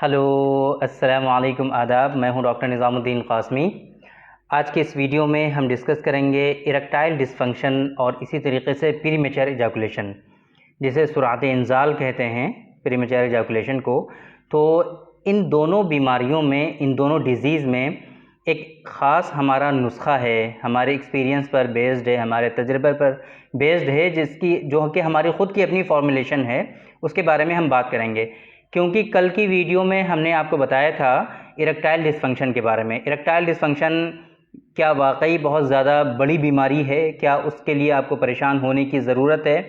Hello, अस्सलाम वालेकुम, आदाब। मैं हूं डॉक्टर निज़ामुद्दीन क़ासमी। आज के इस वीडियो में हम डिस्कस करेंगे इरेक्टाइल डिसफंक्शन और इसी तरीके से प्रीमेच्योर इजैकुलेशन, जिसे सुरात इंज़ाल कहते हैं, प्रीमेच्योर इजैकुलेशन को। तो इन दोनों बीमारियों में, इन दोनों डिज़ीज़ में एक ख़ास हमारा नुस्खा है, हमारे एक्सपीरियंस पर बेस्ड है, हमारे तजर्बे पर बेस्ड है, जो कि हमारी ख़ुद की अपनी फॉर्मुलेशन है। उसके बारे में हम बात करेंगे, क्योंकि कल की वीडियो में हमने आपको बताया था इरेक्टाइल डिसफंक्शन के बारे में। इरेक्टाइल डिसफंक्शन क्या वाकई बहुत ज़्यादा बड़ी बीमारी है? क्या उसके लिए आपको परेशान होने की ज़रूरत है?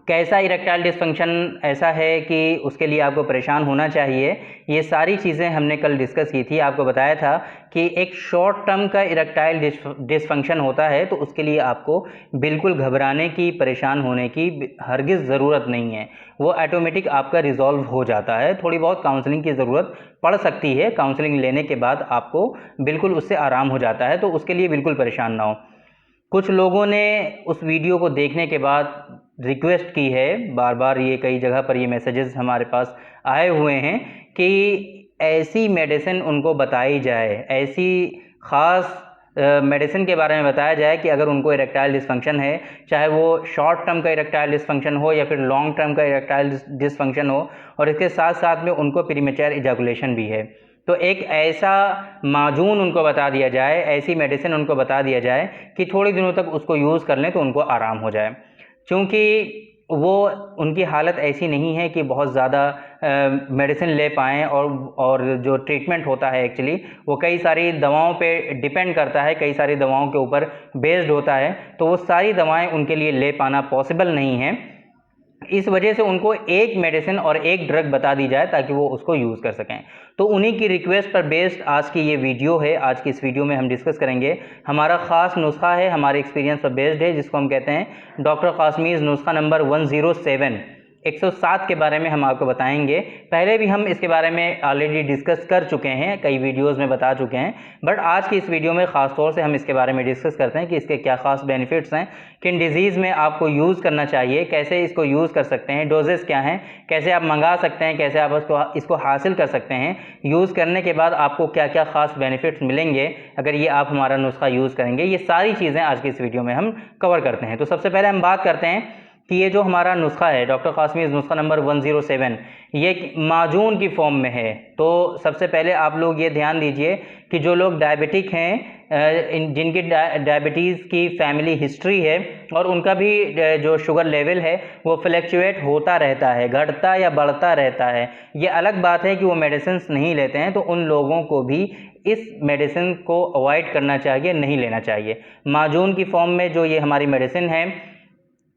कैसा इरेक्टाइल डिसफंक्शन ऐसा है कि उसके लिए आपको परेशान होना चाहिए? ये सारी चीज़ें हमने कल डिस्कस की थी। आपको बताया था कि एक शॉर्ट टर्म का इरेक्टाइल डिसफंक्शन होता है, तो उसके लिए आपको बिल्कुल घबराने की, परेशान होने की हरगिज़ ज़रूरत नहीं है। वो ऑटोमेटिक आपका रिज़ॉल्व हो जाता है। थोड़ी बहुत काउंसलिंग की ज़रूरत पड़ सकती है, काउंसलिंग लेने के बाद आपको बिल्कुल उससे आराम हो जाता है, तो उसके लिए बिल्कुल परेशान ना हो। कुछ लोगों ने उस वीडियो को देखने के बाद रिक्वेस्ट की है, बार बार ये कई जगह पर ये मैसेजेस हमारे पास आए हुए हैं कि ऐसी मेडिसिन उनको बताई जाए, ऐसी ख़ास मेडिसिन के बारे में बताया जाए कि अगर उनको इरेक्टाइल डिसफंक्शन है, चाहे वो शॉर्ट टर्म का इरेक्टाइल डिसफंक्शन हो या फिर लॉन्ग टर्म का इरेक्टाइल डिसफंक्शन हो, और इसके साथ साथ में उनको प्रीमेच्योर इजैकुलेशन भी है, तो एक ऐसा माजून उनको बता दिया जाए, ऐसी मेडिसिन उनको बता दिया जाए कि थोड़े दिनों तक उसको यूज़ कर लें तो उनको आराम हो जाए। क्योंकि वो, उनकी हालत ऐसी नहीं है कि बहुत ज़्यादा मेडिसिन ले पाएँ, और जो ट्रीटमेंट होता है एक्चुअली वो कई सारी दवाओं पे डिपेंड करता है, कई सारी दवाओं के ऊपर बेस्ड होता है, तो वो सारी दवाएं उनके लिए ले पाना पॉसिबल नहीं है। इस वजह से उनको एक मेडिसिन और एक ड्रग बता दी जाए ताकि वो उसको यूज़ कर सकें। तो उन्हीं की रिक्वेस्ट पर बेस्ड आज की ये वीडियो है। आज की इस वीडियो में हम डिस्कस करेंगे, हमारा ख़ास नुस्खा है, हमारे एक्सपीरियंस पर बेस्ड है, जिसको हम कहते हैं डॉक्टर क़ासमीज़ नुस्खा नंबर 107 107 के बारे में हम आपको बताएंगे। पहले भी हम इसके बारे में ऑलरेडी डिस्कस कर चुके हैं, कई वीडियोस में बता चुके हैं, बट आज की इस वीडियो में ख़ास तौर से हम इसके बारे में डिस्कस करते हैं कि इसके क्या ख़ास बेनिफिट्स हैं, किन डिज़ीज़ में आपको यूज़ करना चाहिए, कैसे इसको यूज़ कर सकते हैं, डोजेस क्या हैं, कैसे आप मंगा सकते हैं, कैसे आप इसको हासिल कर सकते हैं, यूज़ करने के बाद आपको क्या क्या ख़ास बेनिफिट्स मिलेंगे अगर ये आप हमारा नुस्खा यूज़ करेंगे। ये सारी चीज़ें आज की इस वीडियो में हम कवर करते हैं। तो सबसे पहले हम बात करते हैं कि ये जो हमारा नुस्खा है, डॉक्टर क़ासमीज़ नुस्खा नंबर 107, ये माजून की फॉर्म में है। तो सबसे पहले आप लोग ये ध्यान दीजिए कि जो लोग डायबिटिक हैं, जिनकी डायबिटीज़ की फैमिली हिस्ट्री है और उनका भी जो शुगर लेवल है वो फ्लैक्चुएट होता रहता है, घटता या बढ़ता रहता है, ये अलग बात है कि वो मेडिसिन नहीं लेते हैं, तो उन लोगों को भी इस मेडिसिन को अवॉइड करना चाहिए, नहीं लेना चाहिए। माजून की फॉर्म में जो ये हमारी मेडिसिन है,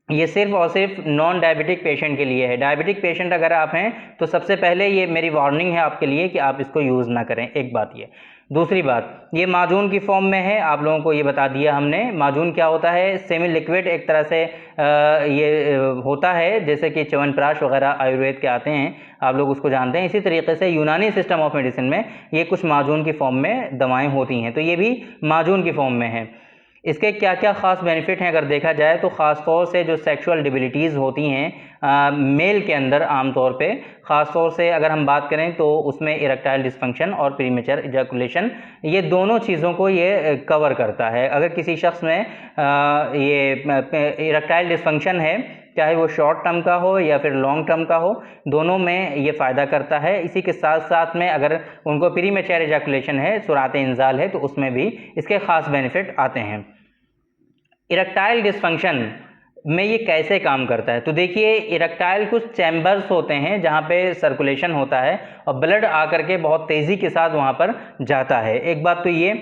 ये सिर्फ और सिर्फ नॉन डायबिटिक पेशेंट के लिए है। डायबिटिक पेशेंट अगर आप हैं तो सबसे पहले ये मेरी वार्निंग है आपके लिए कि आप इसको यूज़ ना करें, एक बात ये। दूसरी बात, ये माजून की फॉर्म में है, आप लोगों को ये बता दिया हमने। माजून क्या होता है? सेमी लिक्विड एक तरह से होता है, जैसे कि च्यवनप्राश वगैरह आयुर्वेद के आते हैं, आप लोग उसको जानते हैं। इसी तरीके से यूनानी सिस्टम ऑफ मेडिसिन में ये कुछ माजून की फॉर्म में दवाएँ होती हैं, तो ये भी माजून की फॉर्म में है। इसके क्या क्या ख़ास बेनिफिट हैं अगर देखा जाए तो ख़ास तौर से जो सेक्सुअल डिबिलिटीज़ होती हैं मेल के अंदर, आम तौर पे ख़ास तौर से अगर हम बात करें तो उसमें इरेक्टाइल डिसफंक्शन और प्रीमेच्योर इजैकुलेशन, ये दोनों चीज़ों को ये कवर करता है। अगर किसी शख्स में ये इरेक्टाइल डिसफंक्शन है, चाहे वो शॉर्ट टर्म का हो या फिर लॉन्ग टर्म का हो, दोनों में ये फ़ायदा करता है। इसी के साथ साथ में अगर उनको प्रीमेच्योर इजैकुलेशन है, सुरात इंज़ाल है, तो उसमें भी इसके ख़ास बेनिफिट आते हैं। इरेक्टाइल डिसफंक्शन में ये कैसे काम करता है? तो देखिए, इरेक्टाइल कुछ चैम्बर्स होते हैं जहाँ पे सर्कुलेशन होता है और ब्लड आकर के बहुत तेज़ी के साथ वहाँ पर जाता है। एक बात तो ये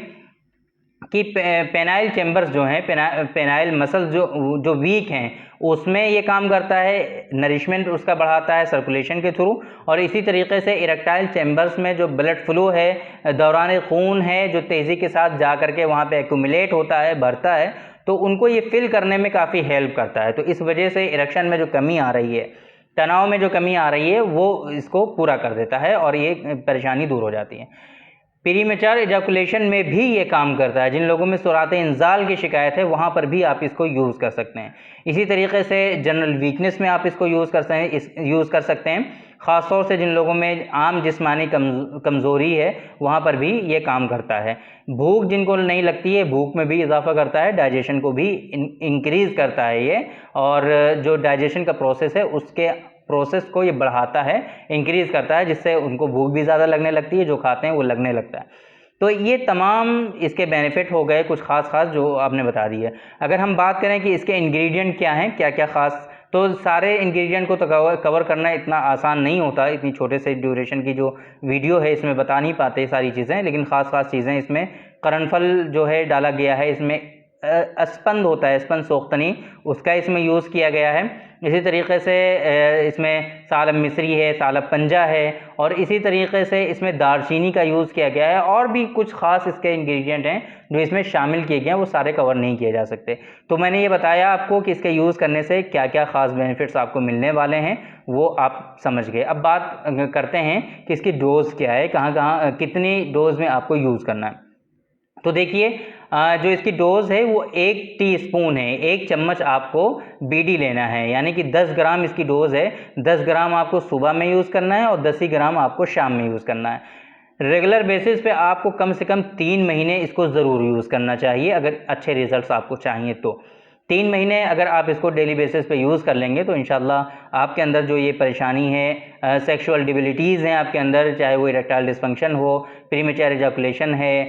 कि पेनाइल चैम्बर्स जो हैं, पेनाइल मसल्स जो वीक हैं, उसमें ये काम करता है, नरिशमेंट उसका बढ़ाता है सर्कुलेशन के थ्रू। और इसी तरीके से इरेक्टाइल चैम्बर्स में जो ब्लड फ्लो है, दौरान खून है, जो तेज़ी के साथ जा करके वहाँ पे एक्यूमुलेट होता है, बढ़ता है, तो उनको ये फिल करने में काफ़ी हेल्प करता है। तो इस वजह से इरेक्शन में जो कमी आ रही है, तनाव में जो कमी आ रही है, वो इसको पूरा कर देता है और ये परेशानी दूर हो जाती है। प्रीमेच्योर एजाकुलेशन में भी ये काम करता है। जिन लोगों में सुरात इंजाल की शिकायत है वहाँ पर भी आप इसको यूज़ कर सकते हैं। इसी तरीके से जनरल वीकनेस में आप इसको यूज़ कर सकते हैं। ख़ास तौर से जिन लोगों में आम जिस्मानी कमज़ोरी है वहाँ पर भी ये काम करता है। भूख जिनको नहीं लगती है, भूख में भी इजाफ़ा करता है, डाइजेशन को भी इंक्रीज़ करता है ये, और जो डाइजेशन का प्रोसेस है उसके प्रोसेस को ये बढ़ाता है, इंक्रीज़ करता है, जिससे उनको भूख भी ज़्यादा लगने लगती है, जो खाते हैं वो लगने लगता है। तो ये तमाम इसके बेनिफिट हो गए कुछ ख़ास जो आपने बता दी है। अगर हम बात करें कि इसके इंग्रेडिएंट क्या हैं, क्या-क्या ख़ास, तो सारे इंग्रेडिएंट को तो कवर करना इतना आसान नहीं होता। इतनी छोटे से ड्यूरेशन की जो वीडियो है इसमें बता नहीं पाते सारी चीज़ें, लेकिन ख़ास चीज़ें इसमें करनफल जो है डाला गया है, इसमें स्पंद होता है, स्पंद सोख्तनी, उसका इसमें यूज़ किया गया है। इसी तरीके से इसमें सालब मिस्री है, सालब पंजा है, और इसी तरीके से इसमें दालचीनी का यूज़ किया गया है। और भी कुछ ख़ास इसके इंग्रेडिएंट हैं जो इसमें शामिल किए गए हैं, वो सारे कवर नहीं किए जा सकते। तो मैंने ये बताया आपको कि इसके यूज़ करने से क्या क्या ख़ास बेनिफिट्स आपको मिलने वाले हैं, वो आप समझ गए। अब बात करते हैं कि इसकी डोज़ क्या है, कहाँ कितनी डोज़ में आपको यूज़ करना है। तो देखिए, जो इसकी डोज़ है वो 1 टीस्पून है, 1 चम्मच आपको बीडी लेना है, यानी कि 10 ग्राम इसकी डोज़ है। 10 ग्राम आपको सुबह में यूज़ करना है और 10 ही ग्राम आपको शाम में यूज़ करना है। रेगुलर बेसिस पे आपको कम से कम 3 महीने इसको ज़रूर यूज़ करना चाहिए, अगर अच्छे रिजल्ट्स आपको चाहिए तो। 3 महीने अगर आप इसको डेली बेसिस पे यूज़ कर लेंगे तो इंशाल्लाह आपके अंदर जो ये परेशानी है, सेक्सुअल डिबिलिटीज़ हैं आपके अंदर, चाहे वो इरेक्टाइल डिस्फंक्शन हो, प्रीमेच्योर एजाकुलेशन है,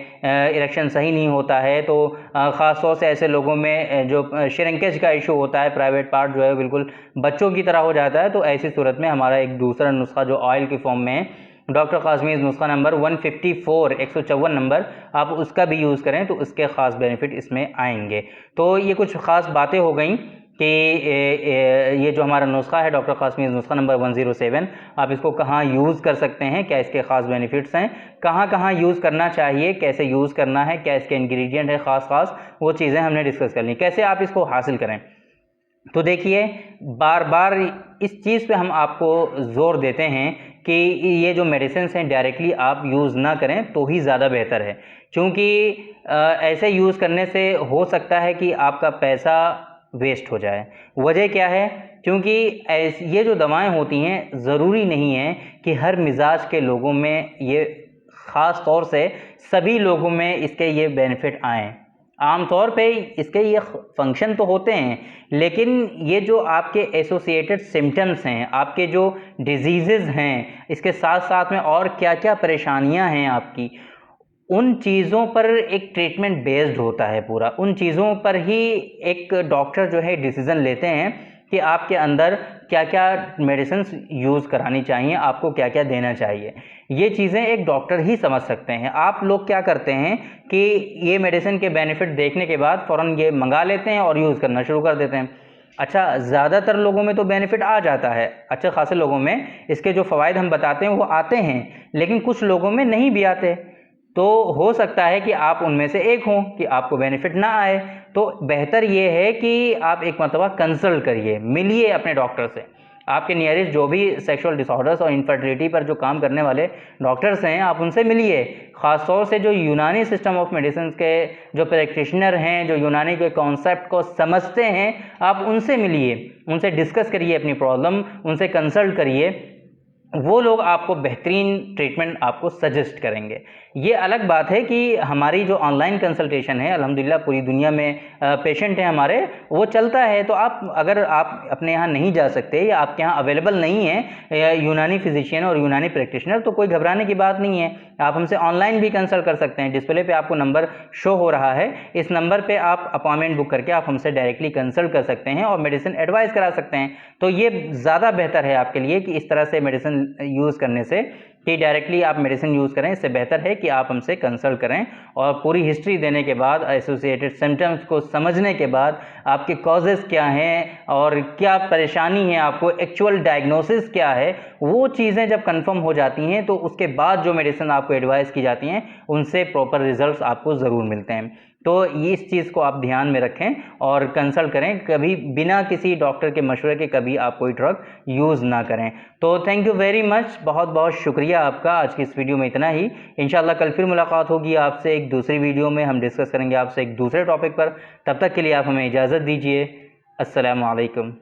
इरेक्शन सही नहीं होता है, तो ख़ास तौर से ऐसे लोगों में जो श्रिंकेज का इशू होता है, प्राइवेट पार्ट जो है बिल्कुल बच्चों की तरह हो जाता है, तो ऐसी सूरत में हमारा एक दूसरा नुस्खा जो ऑयल की फॉर्म में है, डॉक्टर कासमीज़ नुस्खा नंबर 154 154 नंबर, आप उसका भी यूज़ करें तो उसके ख़ास बेनिफिट इसमें आएंगे। तो ये कुछ ख़ास बातें हो गई कि ये जो हमारा नुस्खा है डॉक्टर कासमीज़ नुस्खा नंबर 107, आप इसको कहाँ यूज़ कर सकते हैं, क्या इसके ख़ास बेनिफिट्स हैं, कहाँ यूज़ करना चाहिए, कैसे यूज़ करना है, क्या इसके इंग्रेडिएंट है ख़ास, वो चीज़ें हमने डिस्कस कर ली। कैसे आप इसको हासिल करें, तो देखिए, बार इस चीज़ पे हम आपको ज़ोर देते हैं कि ये जो मेडिसिन्स हैं डायरेक्टली आप यूज़ ना करें तो ही ज़्यादा बेहतर है, क्योंकि ऐसे यूज़ करने से हो सकता है कि आपका पैसा वेस्ट हो जाए। वजह क्या है, क्योंकि ये जो दवाएं होती हैं ज़रूरी नहीं है कि हर मिजाज के लोगों में ये, ख़ास तौर से सभी लोगों में इसके ये बेनिफिट आएँ। आम तौर पे इसके ये फंक्शन तो होते हैं, लेकिन ये जो आपके एसोसिएटेड सिम्टम्स हैं, आपके जो डिजीज़ेज़ हैं, इसके साथ साथ में और क्या-क्या परेशानियां हैं आपकी, उन चीज़ों पर एक ट्रीटमेंट बेस्ड होता है पूरा। उन चीज़ों पर ही एक डॉक्टर जो है डिसीज़न लेते हैं कि आपके अंदर क्या-क्या मेडिसिन्स यूज़ करानी चाहिए, आपको क्या-क्या देना चाहिए। ये चीज़ें एक डॉक्टर ही समझ सकते हैं। आप लोग क्या करते हैं कि ये मेडिसिन के बेनिफिट देखने के बाद फ़ौरन ये मंगा लेते हैं और यूज़ करना शुरू कर देते हैं। अच्छा, ज़्यादातर लोगों में तो बेनिफिट आ जाता है, अच्छे खासे लोगों में इसके जो फ़वाइद हम बताते हैं वो आते हैं, लेकिन कुछ लोगों में नहीं भी आते। तो हो सकता है कि आप उनमें से एक हों कि आपको बेनिफिट ना आए। तो बेहतर ये है कि आप एक मरतबा कंसल्ट करिए, मिलिए अपने डॉक्टर से। आपके नियरेस्ट जो भी सेक्सुअल डिसऑर्डर्स और इनफर्टिलिटी पर जो काम करने वाले डॉक्टर्स हैं, आप उनसे मिलिए। ख़ास तौर से जो यूनानी सिस्टम ऑफ मेडिसिन के जो प्रैक्टिशनर हैं, जो यूनानी के कॉन्सेप्ट को समझते हैं, आप उनसे मिलिए, उनसे डिस्कस करिए अपनी प्रॉब्लम, उनसे कंसल्ट करिए। वो लोग आपको बेहतरीन ट्रीटमेंट आपको सजेस्ट करेंगे। ये अलग बात है कि हमारी जो ऑनलाइन कंसल्टेशन है, अल्हम्दुलिल्लाह पूरी दुनिया में पेशेंट हैं हमारे, वो चलता है। तो आप अगर आप अपने यहाँ नहीं जा सकते या आपके यहाँ अवेलेबल नहीं है यूनानी फिजिशियन और यूनानी प्रैक्टिशनर, तो कोई घबराने की बात नहीं है। आप हमसे ऑनलाइन भी कंसल्ट कर सकते हैं। डिस्प्ले पे आपको नंबर शो हो रहा है, इस नंबर पे आप अपॉइंटमेंट बुक करके आप हमसे डायरेक्टली कंसल्ट कर सकते हैं और मेडिसिन एडवाइस करा सकते हैं। तो ये ज़्यादा बेहतर है आपके लिए कि इस तरह से मेडिसिन यूज़ करने से कि डायरेक्टली आप मेडिसिन यूज़ करें। इससे बेहतर है कि आप हमसे कंसल्ट करें और पूरी हिस्ट्री देने के बाद, एसोसिएटेड सिम्टम्स को समझने के बाद, आपके कॉजेज़ क्या हैं और क्या परेशानी है आपको, एक्चुअल डायग्नोसिस क्या है, वो चीज़ें जब कंफर्म हो जाती हैं तो उसके बाद जो मेडिसिन आपको एडवाइस की जाती हैं उनसे प्रॉपर रिजल्ट्स आपको ज़रूर मिलते हैं। तो ये इस चीज़ को आप ध्यान में रखें और कंसल्ट करें। कभी बिना किसी डॉक्टर के मशवरे के कभी आप कोई ड्रग यूज़ ना करें। तो थैंक यू वेरी मच, बहुत बहुत शुक्रिया। शुक्रिया आपका। आज की इस वीडियो में इतना ही। इंशाल्लाह कल फिर मुलाकात होगी आपसे एक दूसरी वीडियो में। हम डिस्कस करेंगे आपसे एक दूसरे टॉपिक पर। तब तक के लिए आप हमें इजाज़त दीजिए। अस्सलामु अलैकुम।